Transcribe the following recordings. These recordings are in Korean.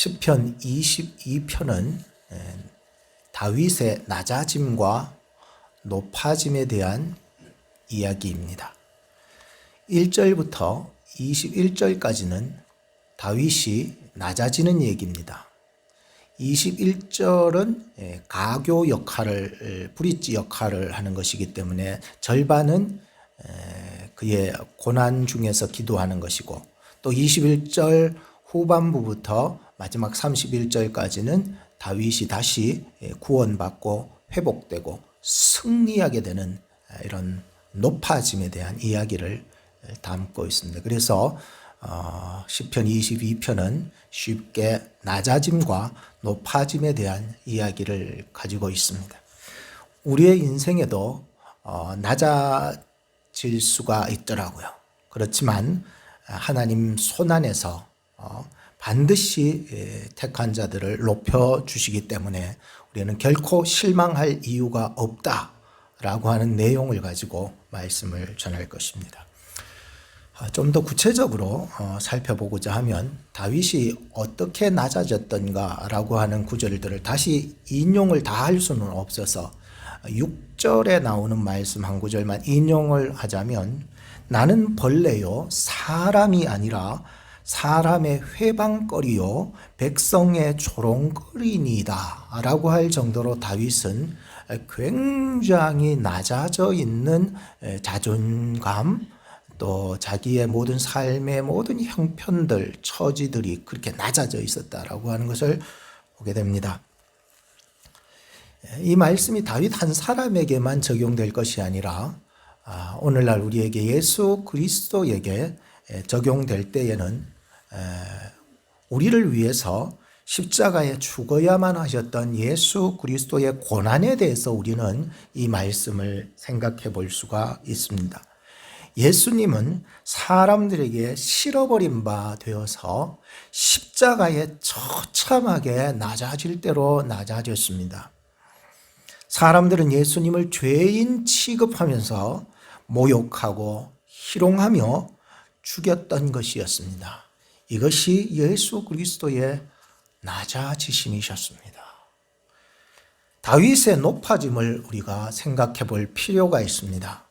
시편 22편은 다윗의 낮아짐과 높아짐에 대한 이야기입니다. 1절부터 21절까지는 다윗이 낮아지는 얘기입니다. 21절은 가교 역할을, 브릿지 역할을 하는 것이기 때문에 절반은 그의 고난 중에서 기도하는 것이고, 또 21절 후반부부터 마지막 31절까지는 다윗이 다시 구원받고 회복되고 승리하게 되는 이런 높아짐에 대한 이야기를 담고 있습니다. 그래서 시편 22편은 쉽게 낮아짐과 높아짐에 대한 이야기를 가지고 있습니다. 우리의 인생에도 낮아질 수가 있더라고요. 그렇지만 하나님 손안에서 반드시 택한 자들을 높여주시기 때문에 우리는 결코 실망할 이유가 없다라고 하는 내용을 가지고 말씀을 전할 것입니다. 좀 더 구체적으로 살펴보고자 하면 다윗이 어떻게 낮아졌던가라고 하는 구절들을 다시 인용을 다 할 수는 없어서 6절에 나오는 말씀 한 구절만 인용을 하자면, 나는 벌레요 사람이 아니라 사람의 회방거리요 백성의 조롱거리니이다 라고 할 정도로 다윗은 굉장히 낮아져 있는 자존감, 또 자기의 모든 삶의 모든 형편들, 처지들이 그렇게 낮아져 있었다라고 하는 것을 보게 됩니다. 이 말씀이 다윗 한 사람에게만 적용될 것이 아니라 오늘날 우리에게 예수 그리스도에게 적용될 때에는 우리를 위해서 십자가에 죽어야만 하셨던 예수 그리스도의 고난에 대해서 우리는 이 말씀을 생각해 볼 수가 있습니다. 예수님은 사람들에게 실어버린 바 되어서 십자가에 처참하게 낮아질 대로 낮아졌습니다. 사람들은 예수님을 죄인 취급하면서 모욕하고 희롱하며 죽였던 것이었습니다. 이것이 예수 그리스도의 낮아지심이셨습니다. 다윗의 높아짐을 우리가 생각해 볼 필요가 있습니다.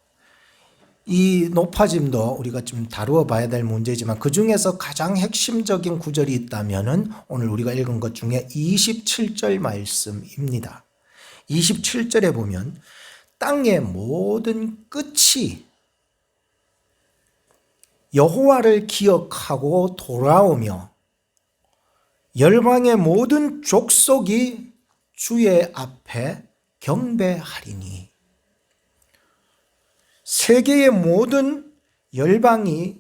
이 높아짐도 우리가 좀 다루어 봐야 될 문제지만, 그 중에서 가장 핵심적인 구절이 있다면 오늘 우리가 읽은 것 중에 27절 말씀입니다. 27절에 보면 땅의 모든 끝이 여호와를 기억하고 돌아오며 열방의 모든 족속이 주의 앞에 경배하리니, 세계의 모든 열방이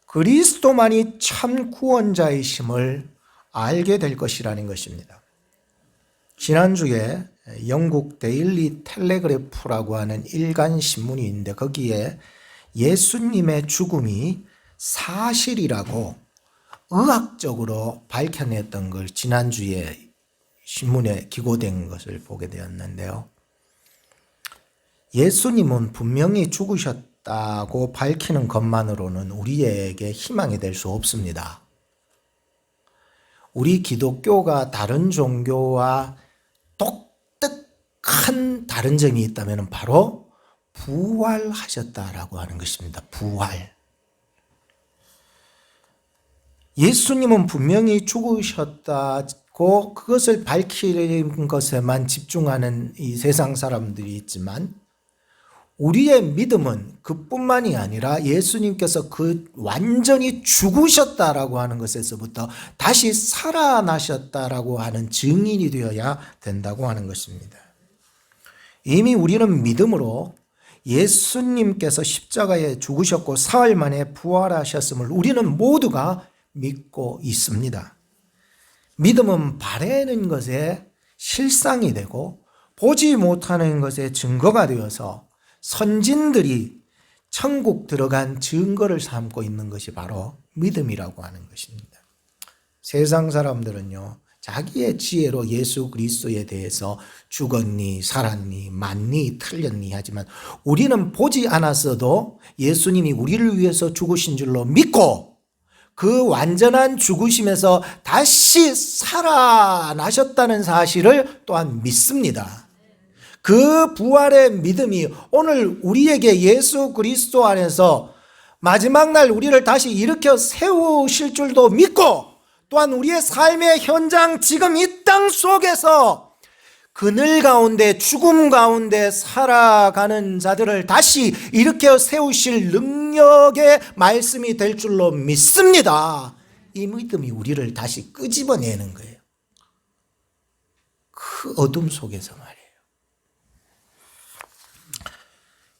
그리스도만이 참 구원자이심을 알게 될 것이라는 것입니다. 지난주에 영국 데일리 텔레그래프라고 하는 일간 신문이 있는데, 거기에 예수님의 죽음이 사실이라고 의학적으로 밝혀냈던 걸 지난주에 신문에 기고된 것을 보게 되었는데요. 예수님은 분명히 죽으셨다고 밝히는 것만으로는 우리에게 희망이 될 수 없습니다. 우리 기독교가 다른 종교와 독특한 다른 점이 있다면 바로 부활하셨다라고 하는 것입니다. 부활. 예수님은 분명히 죽으셨다고 그것을 밝히는 것에만 집중하는 이 세상 사람들이 있지만, 우리의 믿음은 그뿐만이 아니라 예수님께서 그 완전히 죽으셨다라고 하는 것에서부터 다시 살아나셨다라고 하는 증인이 되어야 된다고 하는 것입니다. 이미 우리는 믿음으로 예수님께서 십자가에 죽으셨고 사흘 만에 부활하셨음을 우리는 모두가 믿고 있습니다. 믿음은 바라는 것의 실상이 되고 보지 못하는 것의 증거가 되어서 선진들이 천국 들어간 증거를 삼고 있는 것이 바로 믿음이라고 하는 것입니다. 세상 사람들은요, 자기의 지혜로 예수 그리스도에 대해서 죽었니 살았니 맞니 틀렸니 하지만, 우리는 보지 않았어도 예수님이 우리를 위해서 죽으신 줄로 믿고 그 완전한 죽으심에서 다시 살아나셨다는 사실을 또한 믿습니다. 그 부활의 믿음이 오늘 우리에게 예수 그리스도 안에서 마지막 날 우리를 다시 일으켜 세우실 줄도 믿고, 또한 우리의 삶의 현장, 지금 이 땅 속에서 그늘 가운데, 죽음 가운데 살아가는 자들을 다시 일으켜 세우실 능력의 말씀이 될 줄로 믿습니다. 이 믿음이 우리를 다시 끄집어내는 거예요. 그 어둠 속에서 말이에요.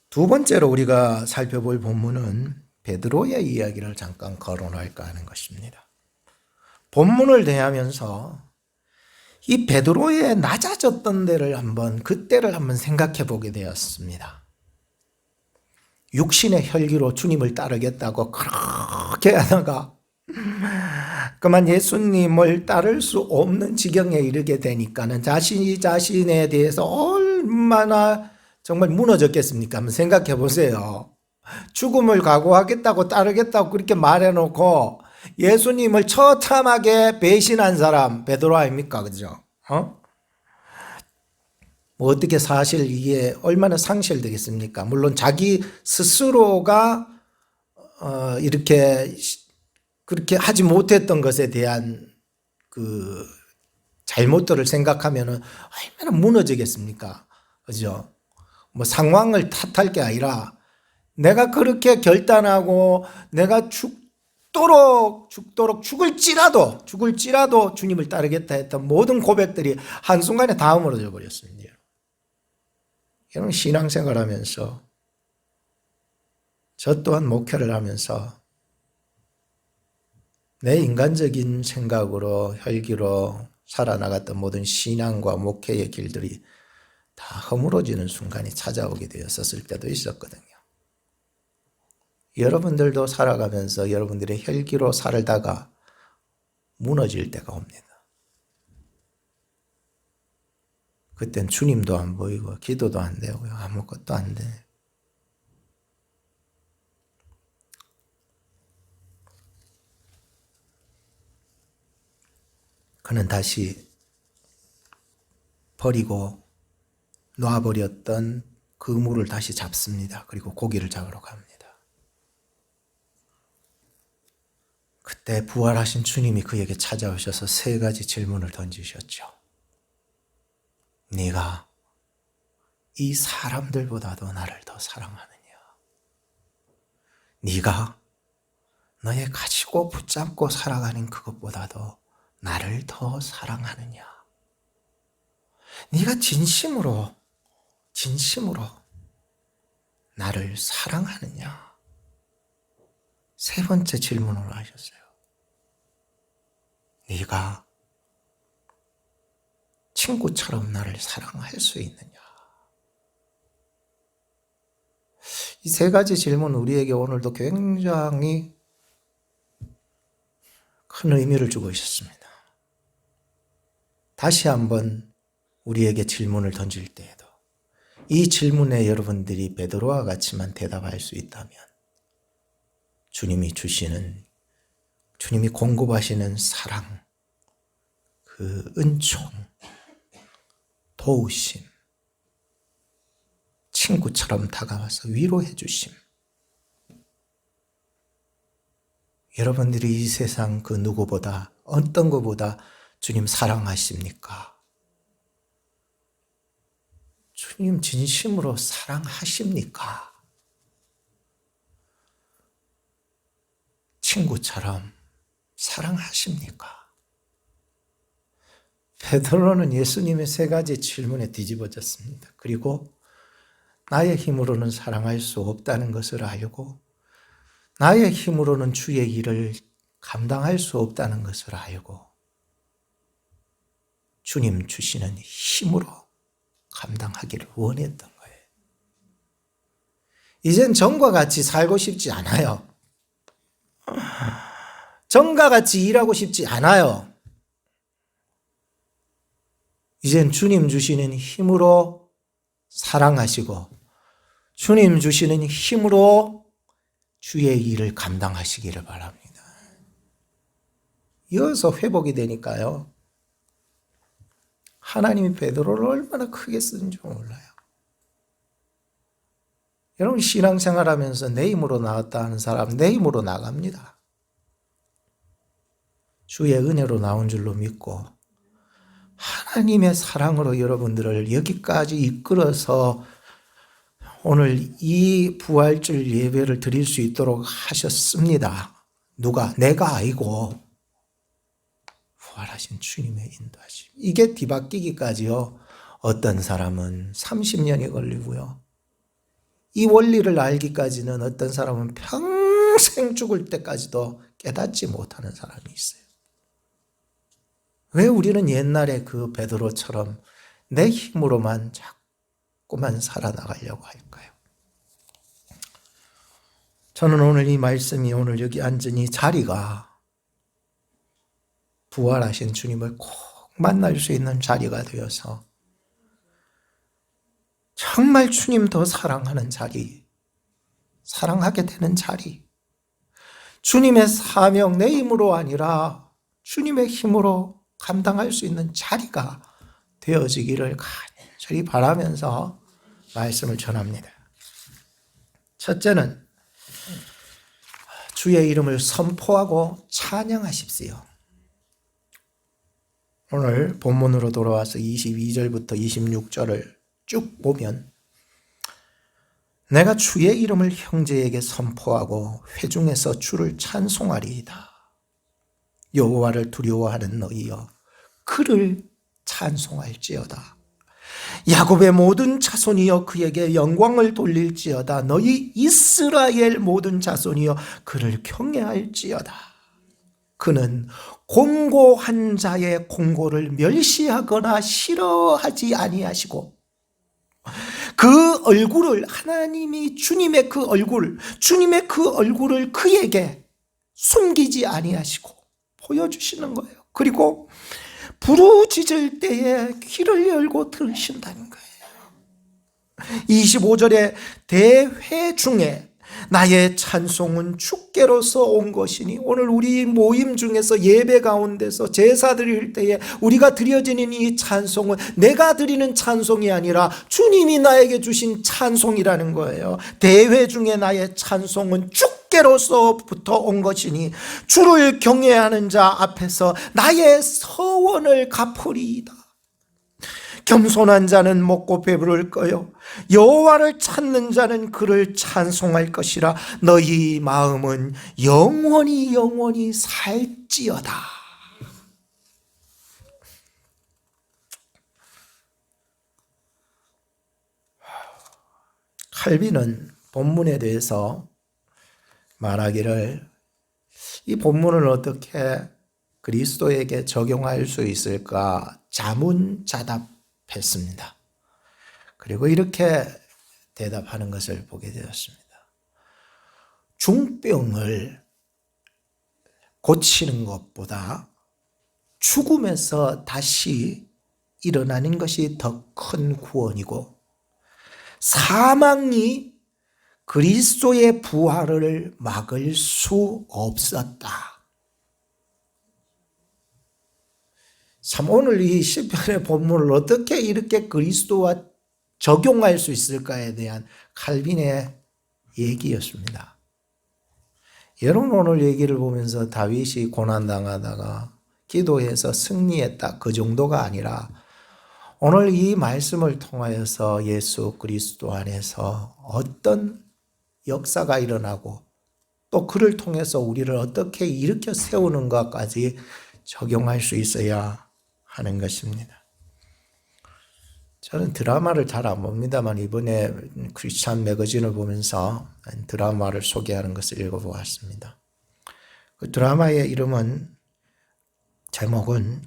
두 번째로 우리가 살펴볼 본문은 베드로의 이야기를 잠깐 거론할까 하는 것입니다. 본문을 대하면서 이 베드로의 낮아졌던 데를 그때를 한번 생각해 보게 되었습니다. 육신의 혈기로 주님을 따르겠다고 그렇게 하다가 그만 예수님을 따를 수 없는 지경에 이르게 되니까는 자신이 자신에 대해서 얼마나 정말 무너졌겠습니까? 한번 생각해 보세요. 죽음을 각오하겠다고 따르겠다고 그렇게 말해놓고 예수님을 처참하게 배신한 사람 베드로 아닙니까? 그죠? 뭐 어떻게 사실 이게 얼마나 상실되겠습니까? 물론 자기 스스로가 이렇게 그렇게 하지 못했던 것에 대한 그 잘못들을 생각하면은 얼마나 무너지겠습니까? 그죠? 뭐 상황을 탓할 게 아니라 내가 그렇게 결단하고 내가 죽도록 죽을지라도 주님을 따르겠다 했던 모든 고백들이 한순간에 다 무너져 버렸습니다. 여러분, 신앙생활 하면서 저 또한 목회를 하면서 내 인간적인 생각으로 혈기로 살아나갔던 모든 신앙과 목회의 길들이 다 허물어지는 순간이 찾아오게 되었었을 때도 있었거든요. 여러분들도 살아가면서 여러분들의 혈기로 살다가 무너질 때가 옵니다. 그땐 주님도 안 보이고 기도도 안 되고요. 아무것도 안 돼. 그는 다시 버리고 놔버렸던 그 물을 다시 잡습니다. 그리고 고기를 잡으러 갑니다. 그때 부활하신 주님이 그에게 찾아오셔서 세 가지 질문을 던지셨죠. 네가 이 사람들보다도 나를 더 사랑하느냐? 네가 너의 가지고 붙잡고 살아가는 그것보다도 나를 더 사랑하느냐? 네가 진심으로 나를 사랑하느냐? 세 번째 질문으로 하셨어요. 네가 친구처럼 나를 사랑할 수 있느냐? 이 세 가지 질문 우리에게 오늘도 굉장히 큰 의미를 주고 있었습니다. 다시 한번 우리에게 질문을 던질 때에도 이 질문에 여러분들이 베드로와 같이만 대답할 수 있다면 주님이 공급하시는 사랑, 그 은총, 도우심, 친구처럼 다가와서 위로해 주심. 여러분들이 이 세상 그 누구보다, 어떤 것보다 주님 사랑하십니까? 주님 진심으로 사랑하십니까? 친구처럼 사랑하십니까? 베드로는 예수님의 세 가지 질문에 뒤집어졌습니다. 그리고 나의 힘으로는 사랑할 수 없다는 것을 알고 나의 힘으로는 주의 일을 감당할 수 없다는 것을 알고 주님 주시는 힘으로 감당하기를 원했던 거예요. 이젠 전과 같이 살고 싶지 않아요. 전과 같이 일하고 싶지 않아요. 이젠 주님 주시는 힘으로 사랑하시고 주님 주시는 힘으로 주의 일을 감당하시기를 바랍니다. 이어서 회복이 되니까요. 하나님이 베드로를 얼마나 크게 쓰는지 몰라요. 여러분 신앙생활하면서 내 힘으로 나왔다 하는 사람 내 힘으로 나갑니다. 주의 은혜로 나온 줄로 믿고 하나님의 사랑으로 여러분들을 여기까지 이끌어서 오늘 이 부활절 예배를 드릴 수 있도록 하셨습니다. 누가? 내가 아니고 부활하신 주님의 인도하심. 이게 뒤바뀌기까지요. 어떤 사람은 30년이 걸리고요. 이 원리를 알기까지는 어떤 사람은 평생 죽을 때까지도 깨닫지 못하는 사람이 있어요. 왜 우리는 옛날에 그 베드로처럼 내 힘으로만 자꾸만 살아나가려고 할까요? 저는 오늘 이 말씀이 오늘 여기 앉은 이 자리가 부활하신 주님을 꼭 만날 수 있는 자리가 되어서 정말 주님 더 사랑하는 자리, 사랑하게 되는 자리, 주님의 사명 내 힘으로 아니라 주님의 힘으로 감당할 수 있는 자리가 되어지기를 간절히 바라면서 말씀을 전합니다. 첫째는 주의 이름을 선포하고 찬양하십시오. 오늘 본문으로 돌아와서 22절부터 26절을 쭉 보면 내가 주의 이름을 형제에게 선포하고 회중에서 주를 찬송하리이다. 여호와를 두려워하는 너희여 그를 찬송할지어다. 야곱의 모든 자손이여 그에게 영광을 돌릴지어다. 너희 이스라엘 모든 자손이여 그를 경외할지어다. 그는 공고한 자의 공고를 멸시하거나 싫어하지 아니하시고 그 얼굴을 하나님이 주님의 그 얼굴을 그에게 숨기지 아니하시고 보여주시는 거예요. 그리고 부르짖을 때에 귀를 열고 들으신다는 거예요. 25절에 대회 중에 나의 찬송은 주께로서 온 것이니 오늘 우리 모임 중에서 예배 가운데서 제사 드릴 때에 우리가 드려지는 이 찬송은 내가 드리는 찬송이 아니라 주님이 나에게 주신 찬송이라는 거예요. 대회 중에 나의 찬송은 주께로서부터 온 것이니 주를 경외하는 자 앞에서 나의 서원을 갚으리이다. 겸손한 자는 먹고 배부를 거요 여호와를 찾는 자는 그를 찬송할 것이라. 너희 마음은 영원히 살지어다. 칼빈은 본문에 대해서 말하기를 이 본문을 어떻게 그리스도에게 적용할 수 있을까 자문자답했습니다. 그리고 이렇게 대답하는 것을 보게 되었습니다. 중병을 고치는 것보다 죽음에서 다시 일어나는 것이 더 큰 구원이고 사망이 그리스도의 부활을 막을 수 없었다. 참 오늘 이 시편의 본문을 어떻게 이렇게 그리스도와 적용할 수 있을까에 대한 칼빈의 얘기였습니다. 여러분 오늘 얘기를 보면서 다윗이 고난당하다가 기도해서 승리했다 그 정도가 아니라 오늘 이 말씀을 통하여서 예수 그리스도 안에서 어떤 역사가 일어나고 또 그를 통해서 우리를 어떻게 일으켜 세우는 것까지 적용할 수 있어야 하는 것입니다. 저는 드라마를 잘 안 봅니다만 이번에 크리스찬 매거진을 보면서 드라마를 소개하는 것을 읽어보았습니다. 그 드라마의 이름은 제목은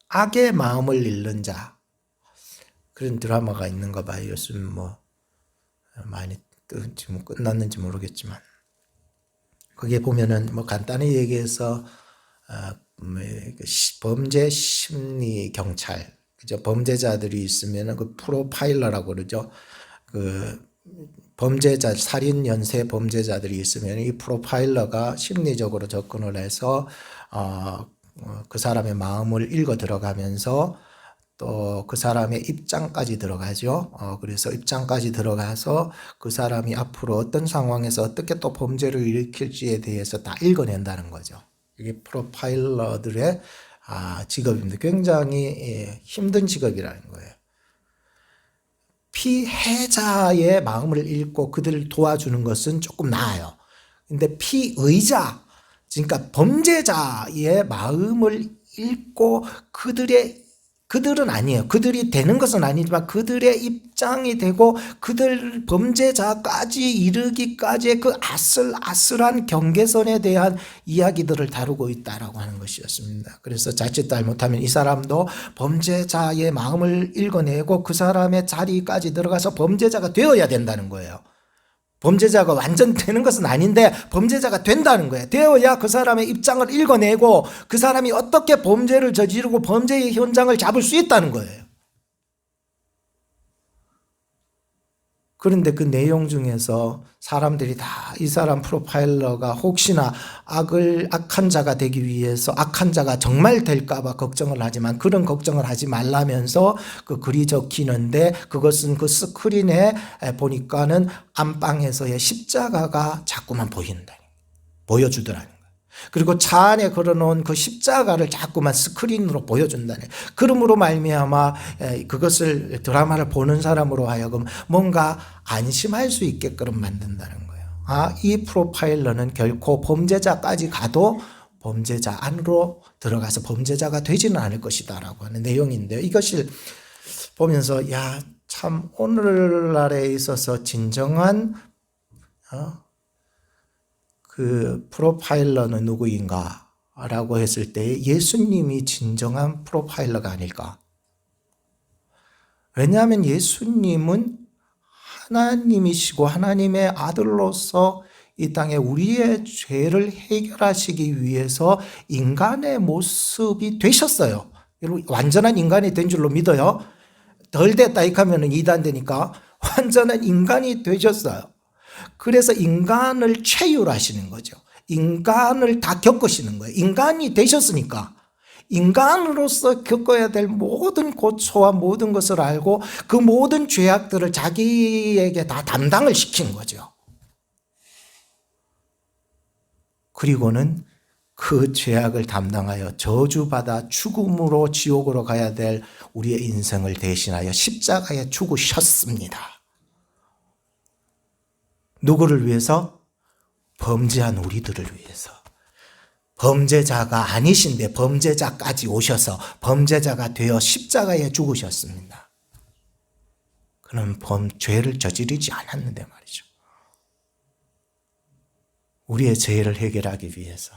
악의 마음을 잃는 자, 그런 드라마가 있는가 봐요. 요즘 뭐 많이 지금 끝났는지 모르겠지만 거기에 보면은 뭐 간단히 얘기해서 범죄 심리 경찰, 그죠? 범죄자들이 있으면은 그 프로파일러라고 그러죠. 그 범죄자, 살인 연쇄 범죄자들이 있으면 이 프로파일러가 심리적으로 접근을 해서 그 사람의 마음을 읽어 들어가면서 또 그 사람의 입장까지 들어가죠. 그래서 입장까지 들어가서 그 사람이 앞으로 어떤 상황에서 어떻게 또 범죄를 일으킬지에 대해서 다 읽어낸다는 거죠. 이게 프로파일러들의 직업입니다. 굉장히 힘든 직업이라는 거예요. 피해자의 마음을 읽고 그들을 도와주는 것은 조금 나아요. 근데 피의자, 그러니까 범죄자의 마음을 읽고 그들은 아니에요. 그들이 되는 것은 아니지만 그들의 입장이 되고 그들 범죄자까지 이르기까지의 그 아슬아슬한 경계선에 대한 이야기들을 다루고 있다라고 하는 것이었습니다. 그래서 자칫 잘못하면 이 사람도 범죄자의 마음을 읽어내고 그 사람의 자리까지 들어가서 범죄자가 되어야 된다는 거예요. 범죄자가 완전 되는 것은 아닌데 범죄자가 된다는 거예요. 되어야 그 사람의 입장을 읽어내고 그 사람이 어떻게 범죄를 저지르고 범죄의 현장을 잡을 수 있다는 거예요. 그런데 그 내용 중에서 사람들이 다 이 사람 프로파일러가 혹시나 악한 자가 되기 위해서 악한 자가 정말 될까봐 걱정을 하지만 그런 걱정을 하지 말라면서 그 글이 적히는데 그것은 그 스크린에 보니까는 안방에서의 십자가가 자꾸만 보여주더라는 거예요. 그리고 차 안에 걸어놓은 그 십자가를 자꾸만 스크린으로 보여준다네. 그러므로 말미암아 그것을 드라마를 보는 사람으로 하여금 뭔가 안심할 수 있게끔 만든다는 거예요. 이 프로파일러는 결코 범죄자까지 가도 범죄자 안으로 들어가서 범죄자가 되지는 않을 것이다라고 하는 내용인데요. 이것을 보면서 참 오늘날에 있어서 진정한 그 프로파일러는 누구인가 라고 했을 때 예수님이 진정한 프로파일러가 아닐까. 왜냐하면 예수님은 하나님이시고 하나님의 아들로서 이 땅에 우리의 죄를 해결하시기 위해서 인간의 모습이 되셨어요. 완전한 인간이 된 줄로 믿어요. 덜 됐다 하면 이단되니까 완전한 인간이 되셨어요. 그래서 인간을 체휼하시는 거죠. 인간을 다 겪으시는 거예요. 인간이 되셨으니까 인간으로서 겪어야 될 모든 고초와 모든 것을 알고 그 모든 죄악들을 자기에게 다 담당을 시킨 거죠. 그리고는 그 죄악을 담당하여 저주받아 죽음으로 지옥으로 가야 될 우리의 인생을 대신하여 십자가에 죽으셨습니다. 누구를 위해서? 범죄한 우리들을 위해서. 범죄자가 아니신데 범죄자까지 오셔서 범죄자가 되어 십자가에 죽으셨습니다. 그는 죄를 저지르지 않았는데 말이죠. 우리의 죄를 해결하기 위해서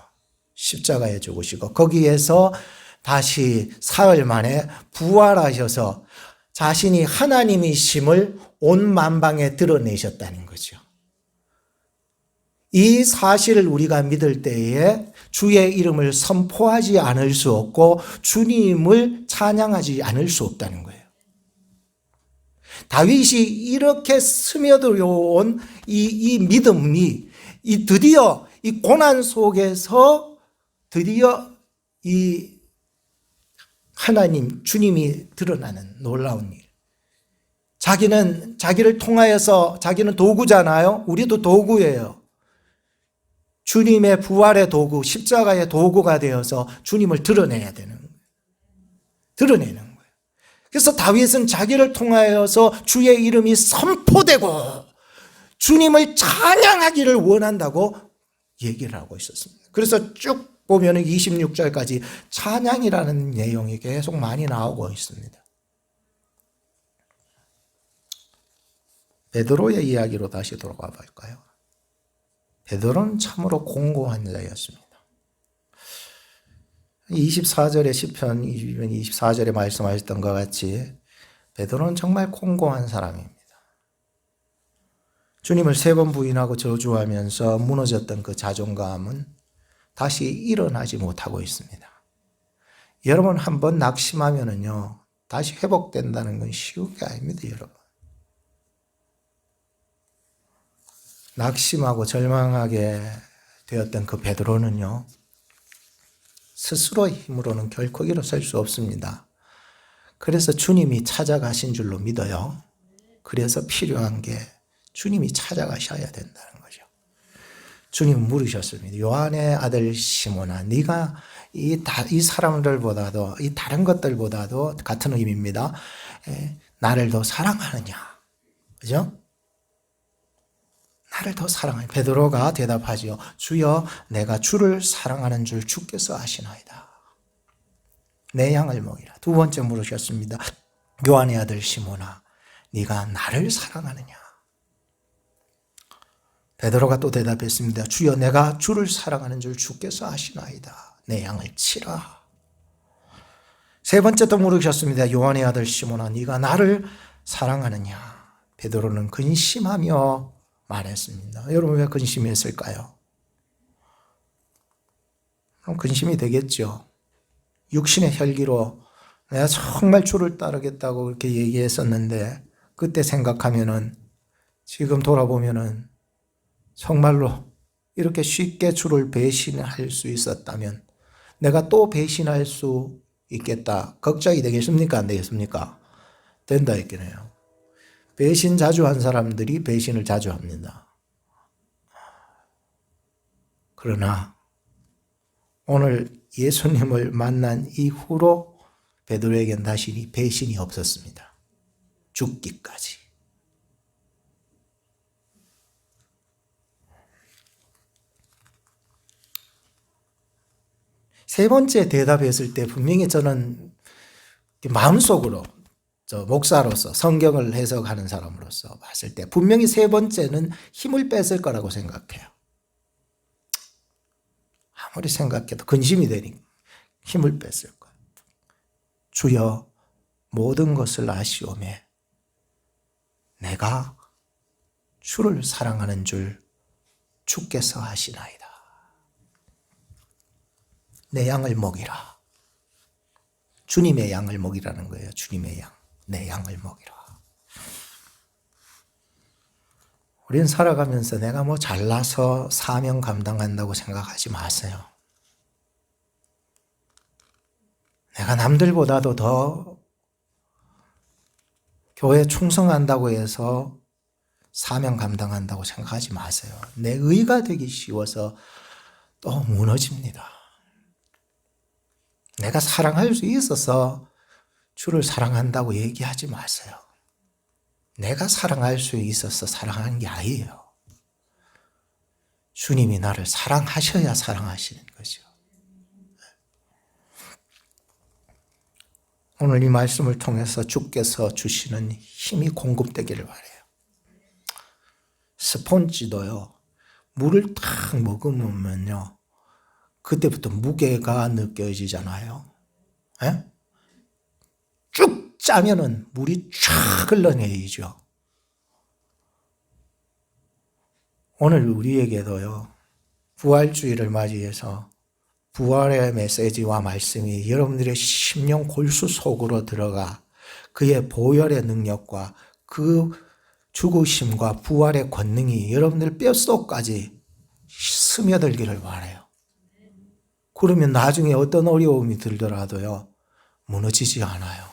십자가에 죽으시고 거기에서 다시 사흘 만에 부활하셔서 자신이 하나님이심을 온 만방에 드러내셨다는 거죠. 이 사실을 우리가 믿을 때에 주의 이름을 선포하지 않을 수 없고 주님을 찬양하지 않을 수 없다는 거예요. 다윗이 이렇게 스며들어온 이 믿음이 드디어 이 고난 속에서 드디어 이 하나님 주님이 드러나는 놀라운 일. 자기를 통하여서 자기는 도구잖아요. 우리도 도구예요. 주님의 부활의 도구, 십자가의 도구가 되어서 주님을 드러내야 되는 거예요. 드러내는 거예요. 그래서 다윗은 자기를 통하여서 주의 이름이 선포되고 주님을 찬양하기를 원한다고 얘기를 하고 있었습니다. 그래서 쭉 보면 26절까지 찬양이라는 내용이 계속 많이 나오고 있습니다. 베드로의 이야기로 다시 돌아가 볼까요? 베드로는 참으로 공고한 자였습니다. 24절의 시편 24절에 말씀하셨던 것 같이 베드로는 정말 공고한 사람입니다. 주님을 3번 부인하고 저주하면서 무너졌던 그 자존감은 다시 일어나지 못하고 있습니다. 여러분 한번 낙심하면은요 다시 회복된다는 건 쉬운 게 아닙니다, 여러분. 낙심하고 절망하게 되었던 그 베드로는요, 스스로의 힘으로는 결코 일어설 수 없습니다. 그래서 주님이 찾아가신 줄로 믿어요. 그래서 필요한 게 주님이 찾아가셔야 된다는 거죠. 주님은 물으셨습니다. 요한의 아들 시몬아, 네가 이 사람들보다도, 이 다른 것들보다도 같은 의미입니다. 나를 더 사랑하느냐? 그죠? 나를 더 사랑하느냐? 베드로가 대답하지요. 주여, 내가 주를 사랑하는 줄 주께서 아시나이다. 내 양을 먹이라. 두 번째 물으셨습니다. 요한의 아들 시몬아, 네가 나를 사랑하느냐? 베드로가 또 대답했습니다. 주여, 내가 주를 사랑하는 줄 주께서 아시나이다. 내 양을 치라. 세 번째 또 물으셨습니다. 요한의 아들 시몬아, 네가 나를 사랑하느냐? 베드로는 근심하며 말했습니다. 여러분, 왜 근심했을까요? 그럼 근심이 되겠죠. 육신의 혈기로 내가 정말 주를 따르겠다고 그렇게 얘기했었는데, 그때 생각하면은, 지금 돌아보면은 정말로 이렇게 쉽게 주를 배신할 수 있었다면 내가 또 배신할 수 있겠다. 걱정이 되겠습니까? 안 되겠습니까? 된다 했겠네요. 배신 자주 한 사람들이 배신을 자주 합니다. 그러나 오늘 예수님을 만난 이후로 베드로에겐 다시 배신이 없었습니다. 죽기까지. 세 번째 대답했을 때 분명히 저는 마음속으로 목사로서 성경을 해석하는 사람으로서 봤을 때 분명히 세 번째는 힘을 뺐을 거라고 생각해요. 아무리 생각해도 근심이 되니 힘을 뺐을 거예요. 주여, 모든 것을 아시오매 내가 주를 사랑하는 줄 주께서 아시나이다. 내 양을 먹이라. 주님의 양을 먹이라는 거예요. 주님의 양. 내 양을 먹이라. 우리는 살아가면서 내가 뭐 잘나서 사명 감당한다고 생각하지 마세요. 내가 남들보다도 더 교회에 충성한다고 해서 사명 감당한다고 생각하지 마세요. 내 의가 되기 쉬워서 또 무너집니다. 내가 사랑할 수 있어서 주를 사랑한다고 얘기하지 마세요. 내가 사랑할 수 있어서 사랑하는 게 아니에요. 주님이 나를 사랑하셔야 사랑하시는 거죠. 오늘 이 말씀을 통해서 주께서 주시는 힘이 공급되기를 바라요. 스폰지도요, 물을 탁 먹으면요, 그때부터 무게가 느껴지잖아요. 에? 쭉 짜면은 물이 쫙 흘러내리죠. 오늘 우리에게도요, 부활주의를 맞이해서 부활의 메시지와 말씀이 여러분들의 심령 골수 속으로 들어가 그의 보혈의 능력과 그 죽으심과 부활의 권능이 여러분들 뼛속까지 스며들기를 바라요. 그러면 나중에 어떤 어려움이 들더라도요, 무너지지 않아요.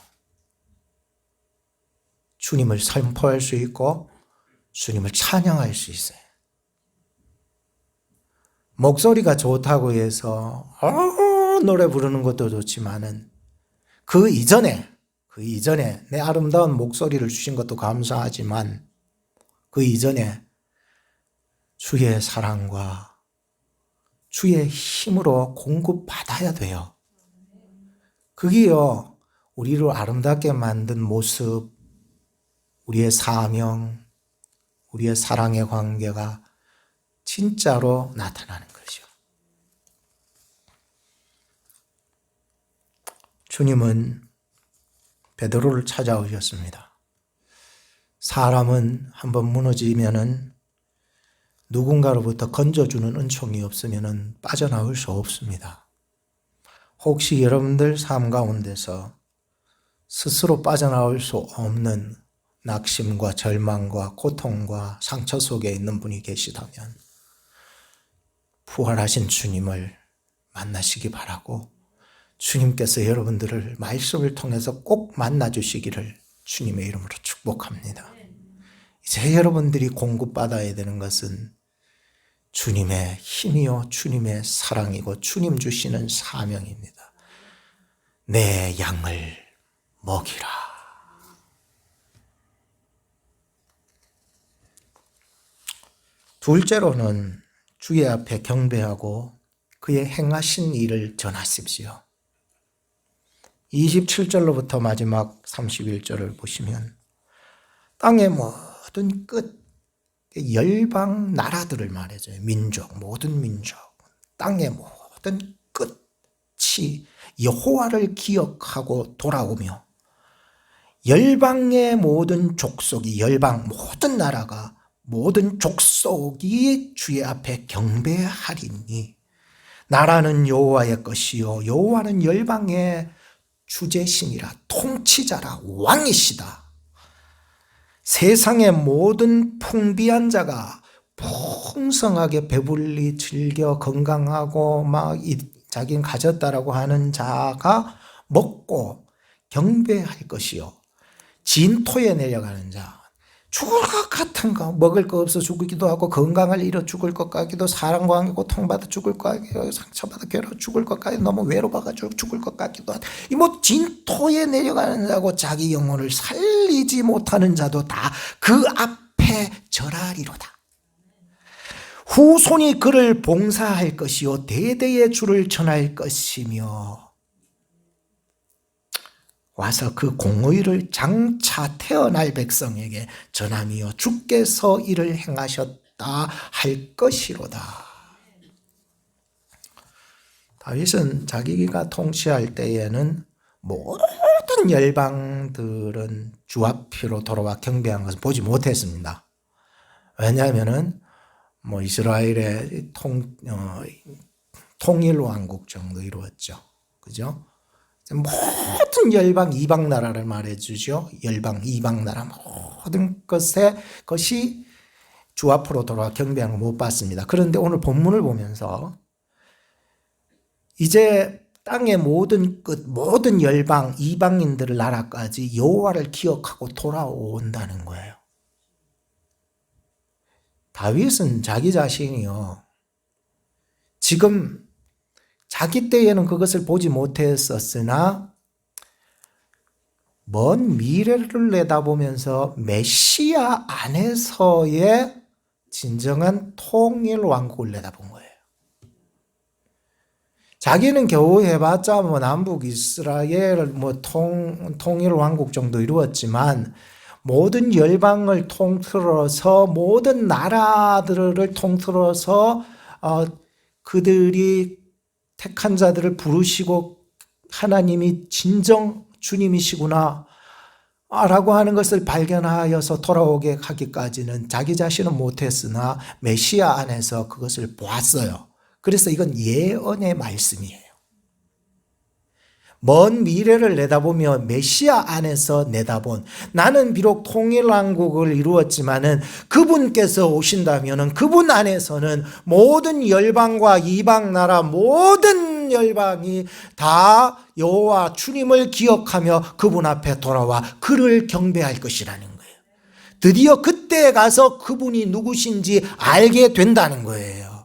주님을 선포할 수 있고 주님을 찬양할 수 있어요. 목소리가 좋다고 해서 노래 부르는 것도 좋지만은 그 이전에 내 아름다운 목소리를 주신 것도 감사하지만 그 이전에 주의 사랑과 주의 힘으로 공급받아야 돼요. 그게요, 우리를 아름답게 만든 모습, 우리의 사명, 우리의 사랑의 관계가 진짜로 나타나는 거죠. 주님은 베드로를 찾아오셨습니다. 사람은 한번 무너지면은 누군가로부터 건져주는 은총이 없으면 빠져나올 수 없습니다. 혹시 여러분들 삶 가운데서 스스로 빠져나올 수 없는 낙심과 절망과 고통과 상처 속에 있는 분이 계시다면 부활하신 주님을 만나시기 바라고, 주님께서 여러분들을 말씀을 통해서 꼭 만나주시기를 주님의 이름으로 축복합니다. 이제 여러분들이 공급받아야 되는 것은 주님의 힘이요 주님의 사랑이고 주님 주시는 사명입니다. 내 양을 먹이라. 둘째로는 주의 앞에 경배하고 그의 행하신 일을 전하십시오. 27절로부터 마지막 31절을 보시면 땅의 모든 끝, 열방 나라들을 말해줘요. 민족, 모든 민족, 땅의 모든 끝이 여호와를 기억하고 돌아오며 열방의 모든 족속이, 열방 모든 나라가, 모든 족속이 주의 앞에 경배하리니 나라는 여호와의 것이요 여호와는 열방의 주제신이라, 통치자라, 왕이시다. 세상의 모든 풍비한 자가 풍성하게 배불리 즐겨 건강하고 막 자기는 가졌다라고 하는 자가 먹고 경배할 것이요 진토에 내려가는 자, 죽을 것 같은 거, 먹을 거 없어 죽기도 하고 건강을 잃어 죽을 것 같기도, 사랑과 고통받아 죽을 것 같기도, 상처받아 괴로워 죽을 것 같기도, 너무 외로워가지고 죽을 것 같기도 한, 이 뭐 진토에 내려가는 자고 자기 영혼을 살리지 못하는 자도 다 그 앞에 절하리로다. 후손이 그를 봉사할 것이요 대대의 주를 전할 것이며 와서 그 공의를 장차 태어날 백성에게 전하며 주께서 이를 행하셨다 할 것이로다. 다윗은 자기가 통치할 때에는 모든 열방들은 주 앞으로 돌아와 경배한 것을 보지 못했습니다. 왜냐하면은 이스라엘의 통일 왕국 정도 이루었죠. 그죠? 모든 열방 이방 나라를 말해주죠. 열방 이방 나라 모든 것이 주 앞으로 돌아와 경배하는 걸 못 봤습니다. 그런데 오늘 본문을 보면서 이제 땅의 모든 끝, 모든 열방 이방인들의 나라까지 여호와를 기억하고 돌아온다는 거예요. 다윗은 자기 자신이요, 지금 자기 때에는 그것을 보지 못했었으나 먼 미래를 내다보면서 메시아 안에서의 진정한 통일 왕국을 내다본 거예요. 자기는 겨우 해봤자 남북 이스라엘 통일 왕국 정도 이루었지만 모든 열방을 통틀어서 모든 나라들을 통틀어서 그들이 택한 자들을 부르시고 하나님이 진정 주님이시구나 라고 하는 것을 발견하여서 돌아오게 하기까지는 자기 자신은 못했으나 메시아 안에서 그것을 보았어요. 그래서 이건 예언의 말씀이에요. 먼 미래를 내다보며 메시아 안에서 내다본, 나는 비록 통일왕국을 이루었지만은 그분께서 오신다면은 그분 안에서는 모든 열방과 이방 나라 모든 열방이 다 여호와 주님을 기억하며 그분 앞에 돌아와 그를 경배할 것이라는 거예요. 드디어 그때 가서 그분이 누구신지 알게 된다는 거예요.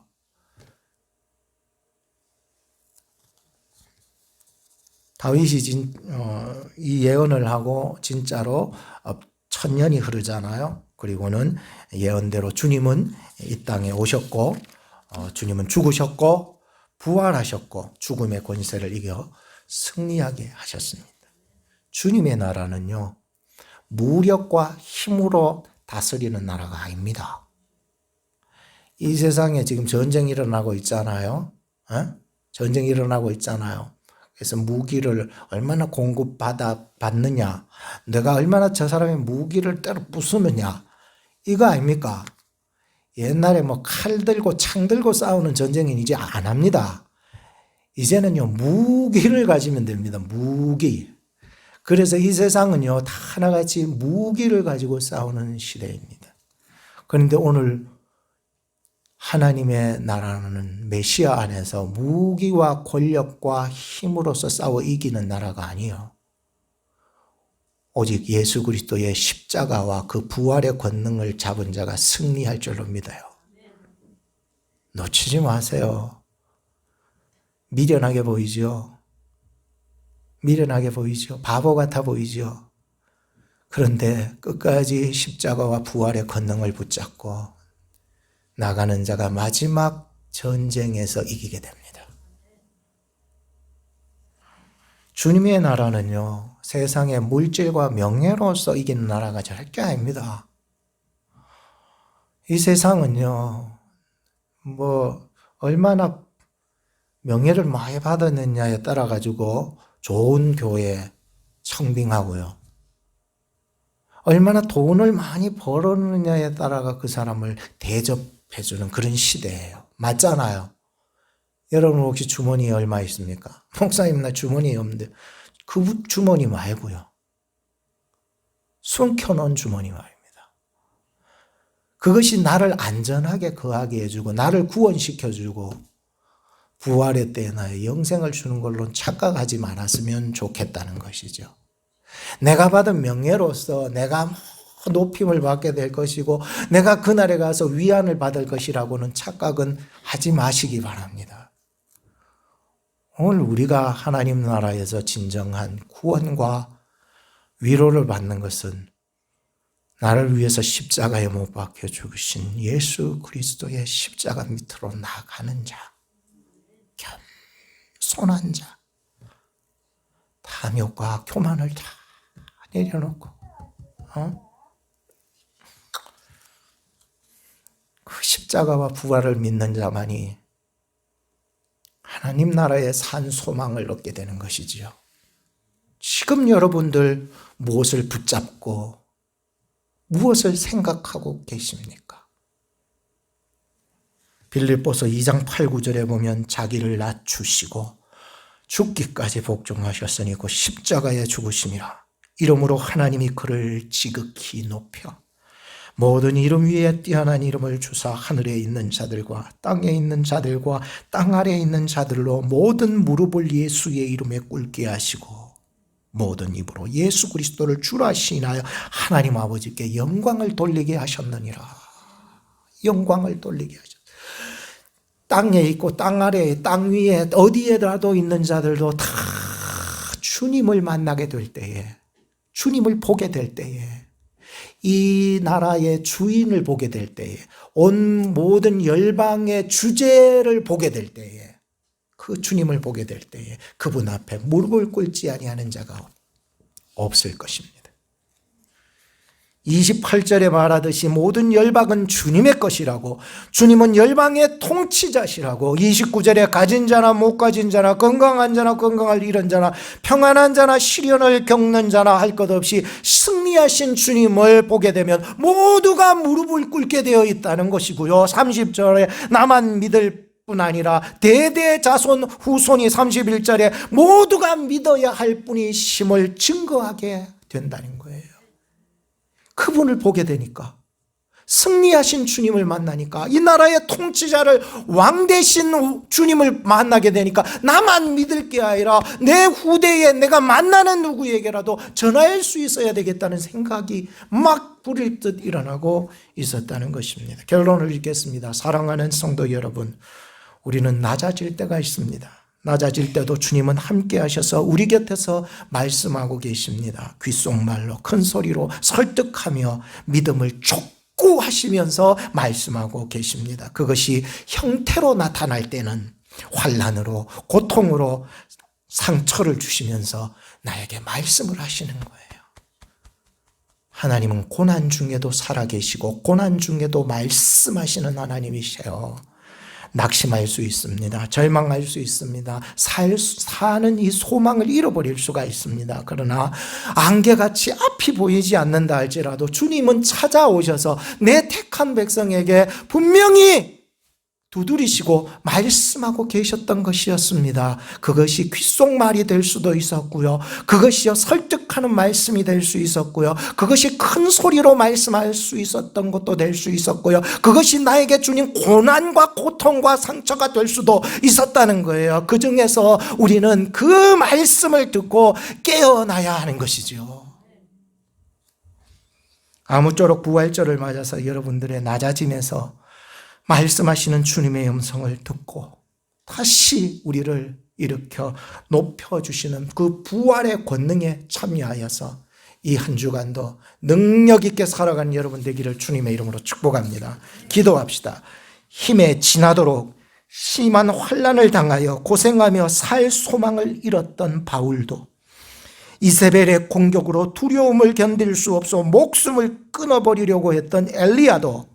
다윗이 이 예언을 하고 진짜로 1000년이 흐르잖아요. 그리고는 예언대로 주님은 이 땅에 오셨고 주님은 죽으셨고 부활하셨고 죽음의 권세를 이겨 승리하게 하셨습니다. 주님의 나라는요, 무력과 힘으로 다스리는 나라가 아닙니다. 이 세상에 지금 전쟁이 일어나고 있잖아요. 전쟁이 일어나고 있잖아요. 그래서 무기를 얼마나 공급받느냐, 내가 얼마나 저 사람의 무기를 때려 부수느냐, 이거 아닙니까? 옛날에 칼 들고 창 들고 싸우는 전쟁은 이제 안 합니다. 이제는요, 무기를 가지면 됩니다. 무기. 그래서 이 세상은요, 다 하나같이 무기를 가지고 싸우는 시대입니다. 그런데 오늘 하나님의 나라는 메시아 안에서 무기와 권력과 힘으로서 싸워 이기는 나라가 아니요, 오직 예수 그리스도의 십자가와 그 부활의 권능을 잡은 자가 승리할 줄로 믿어요. 놓치지 마세요. 미련하게 보이죠? 미련하게 보이죠? 바보 같아 보이죠? 그런데 끝까지 십자가와 부활의 권능을 붙잡고 나가는 자가 마지막 전쟁에서 이기게 됩니다. 주님의 나라는요, 세상의 물질과 명예로서 이기는 나라가 절대 아닙니다. 이 세상은요, 얼마나 명예를 많이 받았느냐에 따라 가지고 좋은 교회 청빙하고요, 얼마나 돈을 많이 벌었느냐에 따라가 그 사람을 대접해주는 그런 시대예요. 맞잖아요. 여러분 혹시 주머니에 얼마 있습니까? 목사님 나 주머니에 없는데, 그 주머니 말고요, 숨겨놓은 주머니 말입니다. 그것이 나를 안전하게 거하게 해주고 나를 구원시켜주고 부활의 때에 나의 영생을 주는 걸로 착각하지 말았으면 좋겠다는 것이죠. 내가 받은 명예로서 내가 높임을 받게 될 것이고 내가 그날에 가서 위안을 받을 것이라고는 착각은 하지 마시기 바랍니다. 오늘 우리가 하나님 나라에서 진정한 구원과 위로를 받는 것은 나를 위해서 십자가에 못 박혀 죽으신 예수 그리스도의 십자가 밑으로 나가는 자, 겸손한 자, 탐욕과 교만을 다 내려놓고 그 십자가와 부활을 믿는 자만이 하나님 나라의 산 소망을 얻게 되는 것이지요. 지금 여러분들 무엇을 붙잡고 무엇을 생각하고 계십니까? 빌립보서 2장 8, 9절에 보면 자기를 낮추시고 죽기까지 복종하셨으니 그 십자가에 죽으심이라. 이름으로 하나님이 그를 지극히 높여 모든 이름 위에 뛰어난 이름을 주사 하늘에 있는 자들과 땅에 있는 자들과 땅 아래에 있는 자들로 모든 무릎을 예수의 이름에 꿇게 하시고 모든 입으로 예수 그리스도를 주라 시인하여 하나님 아버지께 영광을 돌리게 하셨느니라. 영광을 돌리게 하셨. 땅에 있고 땅 아래에 땅 위에 어디에라도 있는 자들도 다 주님을 만나게 될 때에, 주님을 보게 될 때에, 이 나라의 주인을 보게 될 때에, 온 모든 열방의 주제를 보게 될 때에, 그 주님을 보게 될 때에 그분 앞에 무릎을 꿇지 아니하는 자가 없을 것입니다. 28절에 말하듯이 모든 열방은 주님의 것이라고, 주님은 열방의 통치자시라고, 29절에 가진 자나 못 가진 자나 건강한 자나 건강을 잃은 자나 평안한 자나 시련을 겪는 자나 할 것 없이 승리하신 주님을 보게 되면 모두가 무릎을 꿇게 되어 있다는 것이고요. 30절에 나만 믿을 뿐 아니라 대대 자손 후손이 31절에 모두가 믿어야 할 뿐이심을 증거하게 된다는 거예요. 그분을 보게 되니까, 승리하신 주님을 만나니까, 이 나라의 통치자를 왕 되신 주님을 만나게 되니까 나만 믿을 게 아니라 내 후대에 내가 만나는 누구에게라도 전할 수 있어야 되겠다는 생각이 막 불일 듯 일어나고 있었다는 것입니다. 결론을 읽겠습니다. 사랑하는 성도 여러분, 우리는 낮아질 때가 있습니다. 낮아질 때도 주님은 함께 하셔서 우리 곁에서 말씀하고 계십니다. 귓속말로 큰 소리로 설득하며 믿음을 촉구하시면서 말씀하고 계십니다. 그것이 형태로 나타날 때는 환난으로, 고통으로 상처를 주시면서 나에게 말씀을 하시는 거예요. 하나님은 고난 중에도 살아계시고 고난 중에도 말씀하시는 하나님이세요. 낙심할 수 있습니다. 절망할 수 있습니다. 사는 이 소망을 잃어버릴 수가 있습니다. 그러나 안개같이 앞이 보이지 않는다 할지라도 주님은 찾아오셔서 내 택한 백성에게 분명히 두드리시고 말씀하고 계셨던 것이었습니다. 그것이 귓속말이 될 수도 있었고요. 그것이 설득하는 말씀이 될 수 있었고요. 그것이 큰 소리로 말씀할 수 있었던 것도 될 수 있었고요. 그것이 나에게 주님 고난과 고통과 상처가 될 수도 있었다는 거예요. 그 중에서 우리는 그 말씀을 듣고 깨어나야 하는 것이죠. 아무쪼록 부활절을 맞아서 여러분들의 낮아짐에서 말씀하시는 주님의 음성을 듣고 다시 우리를 일으켜 높여주시는 그 부활의 권능에 참여하여서 이 한 주간도 능력 있게 살아가는 여러분 되기를 주님의 이름으로 축복합니다. 기도합시다. 힘에 지나도록 심한 환난을 당하여 고생하며 살 소망을 잃었던 바울도, 이세벨의 공격으로 두려움을 견딜 수 없어 목숨을 끊어버리려고 했던 엘리야도,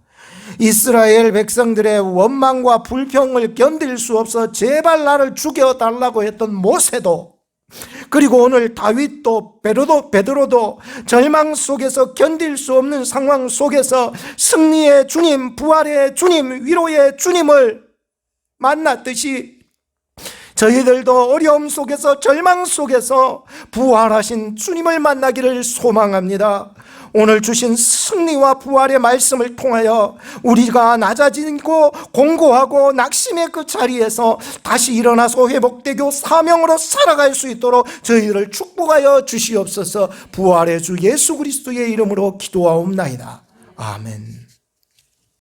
이스라엘 백성들의 원망과 불평을 견딜 수 없어 제발 나를 죽여달라고 했던 모세도, 그리고 오늘 다윗도 베드로도 절망 속에서 견딜 수 없는 상황 속에서 승리의 주님, 부활의 주님, 위로의 주님을 만났듯이 저희들도 어려움 속에서 절망 속에서 부활하신 주님을 만나기를 소망합니다. 오늘 주신 승리와 부활의 말씀을 통하여 우리가 낮아지고 공고하고 낙심의 그 자리에서 다시 일어나서 회복되고 사명으로 살아갈 수 있도록 저희들을 축복하여 주시옵소서. 부활의 주 예수 그리스도의 이름으로 기도하옵나이다. 아멘.